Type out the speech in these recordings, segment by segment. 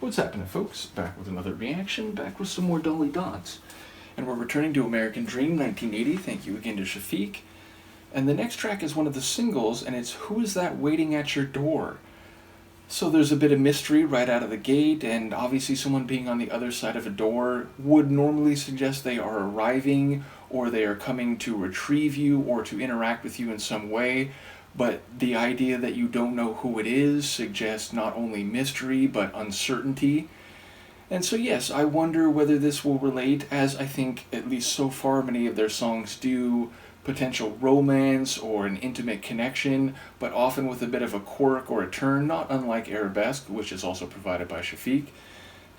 What's happening, folks? Back with another reaction, back with some more Dolly Dots. And we're returning to American Dream 1980. Thank you again to Chafic. And the next track is one of the singles, and it's Who Is That Waiting at Your Door? So there's a bit of mystery right out of the gate, and obviously someone being on the other side of a door would normally suggest they are arriving, or they are coming to retrieve you, or to interact with you in some way. But the idea that you don't know who it is suggests not only mystery, but uncertainty. And so yes, I wonder whether this will relate, as I think, at least so far, many of their songs do, potential romance or an intimate connection, but often with a bit of a quirk or a turn, not unlike Arabesque, which is also provided by Chafic.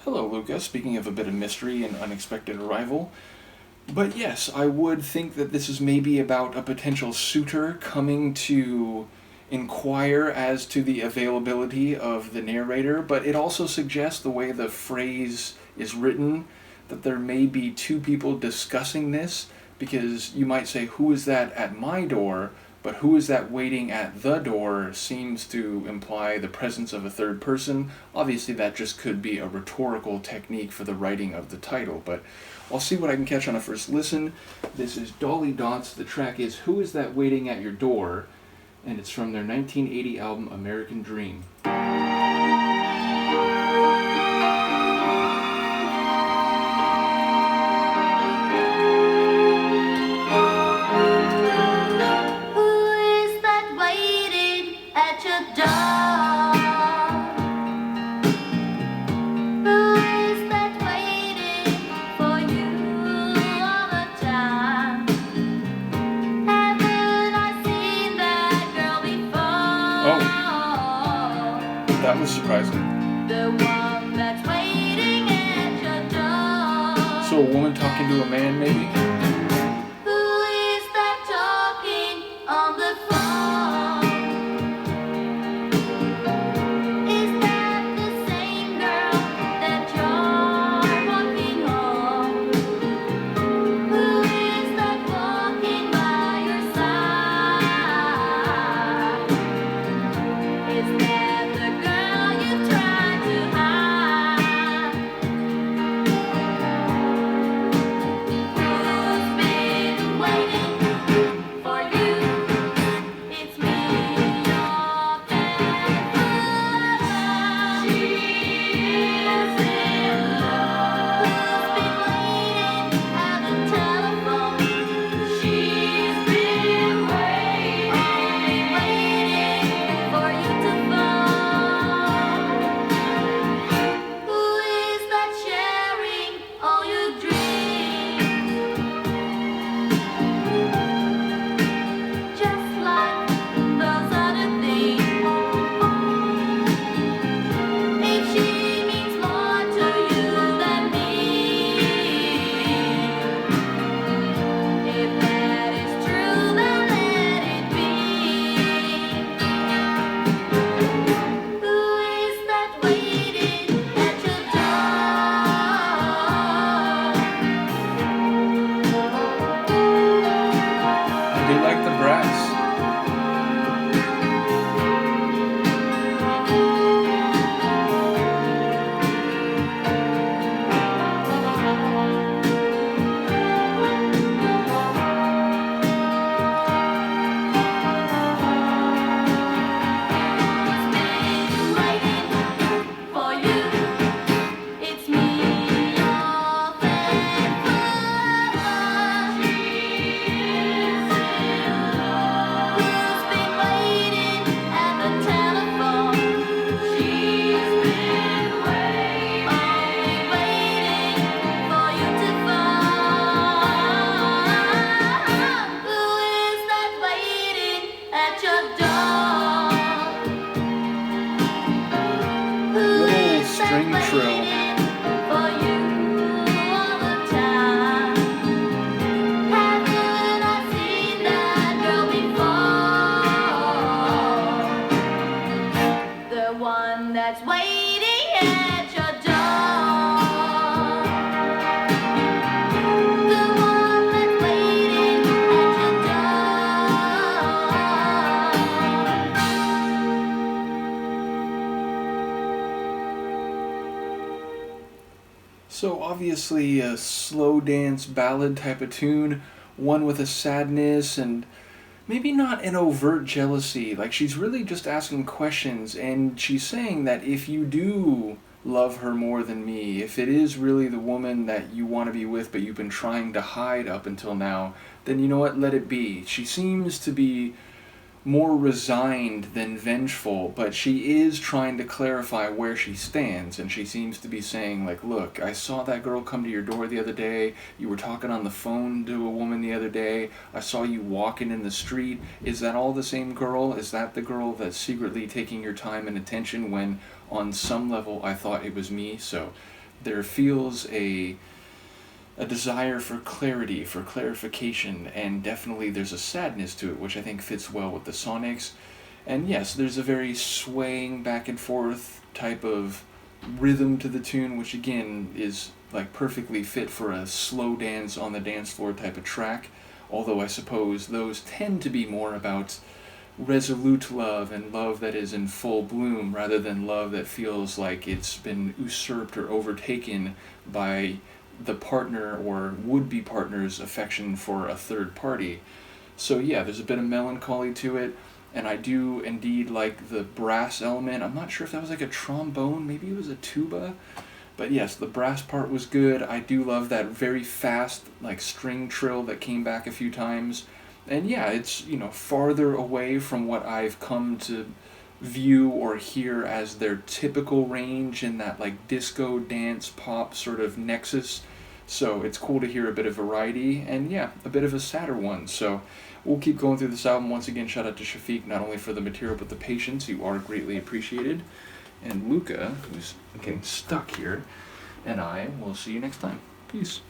Hello, Luca. Speaking of a bit of mystery and unexpected arrival. But yes, I would think that this is maybe about a potential suitor coming to inquire as to the availability of the narrator, but it also suggests, the way the phrase is written, that there may be two people discussing this, because you might say, who is that at my door? But who is that waiting at the door seems to imply the presence of a third person. Obviously that just could be a rhetorical technique for the writing of the title, but I'll see what I can catch on a first listen. This is Dolly Dots. The track is Who Is That Waiting at Your Door? And it's from their 1980 album American Dream. That was surprising. The one that's waiting at your door. So a woman talking to a man, maybe? Who is that talking on the phone? Is that the same girl that you're walking home? Who is that walking by your side? Is that the girl? String trill. The one that's waiting at your door. The one that's waiting at your door. So obviously a slow dance ballad type of tune, one with a sadness and maybe not an overt jealousy. Like she's really just asking questions and she's saying that if you do love her more than me, if it is really the woman that you want to be with but you've been trying to hide up until now, then you know what, let it be. She seems to be more resigned than vengeful, but she is trying to clarify where she stands, and she seems to be saying, like, look, I saw that girl come to your door the other day, you were talking on the phone to a woman the other day, I saw you walking in the street, is that all the same girl? Is that the girl that's secretly taking your time and attention when, on some level, I thought it was me? So there feels a desire for clarity, for clarification, and definitely there's a sadness to it, which I think fits well with the Sonics. And yes, there's a very swaying back and forth type of rhythm to the tune, which again is like perfectly fit for a slow dance on the dance floor type of track. Although I suppose those tend to be more about resolute love and love that is in full bloom rather than love that feels like it's been usurped or overtaken by the partner or would-be partner's affection for a third party. So yeah, there's a bit of melancholy to it, and I do indeed like the brass element. I'm not sure if that was like a trombone, maybe it was a tuba, but yes, the brass part was good. I do love that very fast like string trill that came back a few times. And yeah, it's, you know, farther away from what I've come to view or hear as their typical range in that like disco dance pop sort of nexus. So it's cool to hear a bit of variety and yeah, a bit of a sadder one. So we'll keep going through this album. Once again, shout out to Chafic, not only for the material but the patience. You are greatly appreciated. And Luca, who's getting stuck here, and I will see you next time. Peace.